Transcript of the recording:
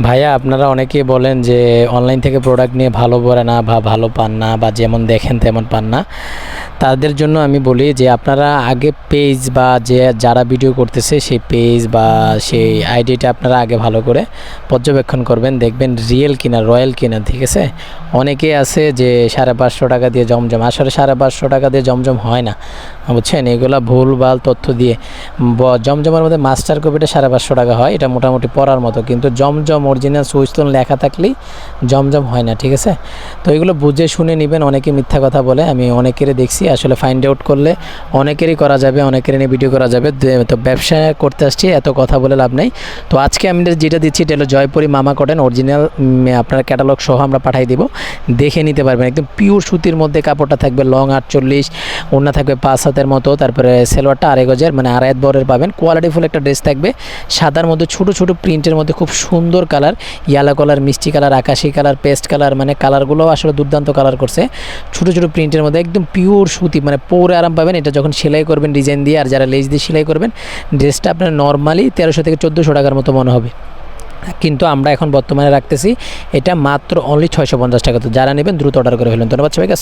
ভাইয়া আপনারা অনেকেই বলেন যে অনলাইন থেকে প্রোডাক্ট নিয়ে ভালো পড়ে না বা ভালো পান না বা যেমন দেখেন তেমন পান না। তাদের জন্য আমি বলি যে আপনারা আগে পেজ বা যারা ভিডিও করতেছে সেই পেজ বা সেই আইডিটা আপনারা আগে ভালো করে পর্যবেক্ষণ করবেন, দেখবেন রিয়েল কিনা রয়্যাল কিনা। ঠিক আছে, অনেকেই আছে যে 550 টাকা দিয়ে জমজম, আসলে 550 টাকা দিয়ে জমজম হয় না, বুঝছেন? এগুলা ভুলভাল তথ্য দিয়ে জমজমের মধ্যে মাস্টার কপিটা 550 টাকা হয়, এটা মোটামুটি পড়ার মতো, কিন্তু জমজম অরিজিনাল সুইচতন লেখা থাকলেই জমজম হয় না। ঠিক আছে, তো এগুলো বুঝে শুনে নেবেন। অনেকে মিথ্যা কথা বলে, আমি অনেকেরই দেখছি। আসলে ফাইন্ড আউট করলে অনেকেরই করা যাবে, অনেকেরই নিয়ে ভিডিও করা যাবে। তো ব্যবসা করতে আসছি, এত কথা বলে লাভ নেই। তো আজকে আমি যেটা দিচ্ছি এটা হলো জয়পুরি মামা কটন অরিজিনাল, আপনার ক্যাটালগ সহ আমরা পাঠিয়ে দিব, দেখে নিতে পারবেন। একদম পিওর সুতির মধ্যে কাপড়টা থাকবে, লং 48, ওড়না থাকবে 5 হাতের মতো, তারপরে সেলোয়ারটা 2.5 গজের, মানে 2.5 বরের পাবেন। কোয়ালিটিফুল একটা ড্রেস থাকবে, সাদার মধ্যে ছোটো ছোটো প্রিন্টের মধ্যে খুব সুন্দর কালার, ইয়েলো কালার, মিষ্টি কালার, আকাশি কালার, পেস্ট কালার, মানে কালারগুলোও আসলে দুর্দান্ত কালার করছে। ছোটো ছোটো প্রিন্টের মধ্যে একদম পিওর সুতি, মানে পরে আরাম পাবেন। এটা যখন সেলাই করবেন ডিজাইন দিয়ে, আর যারা লেস দিয়ে সেলাই করবেন, ড্রেসটা আপনার নর্মালি 1300 থেকে 1400 টাকার মতো মনে হবে, কিন্তু আমরা এখন বর্তমানে রাখতেছি এটা মাত্র অনলি 650 টাকা। তো যারা নেবেন দ্রুত অর্ডার করে ফেলুন। ধন্যবাদ সবাইকে।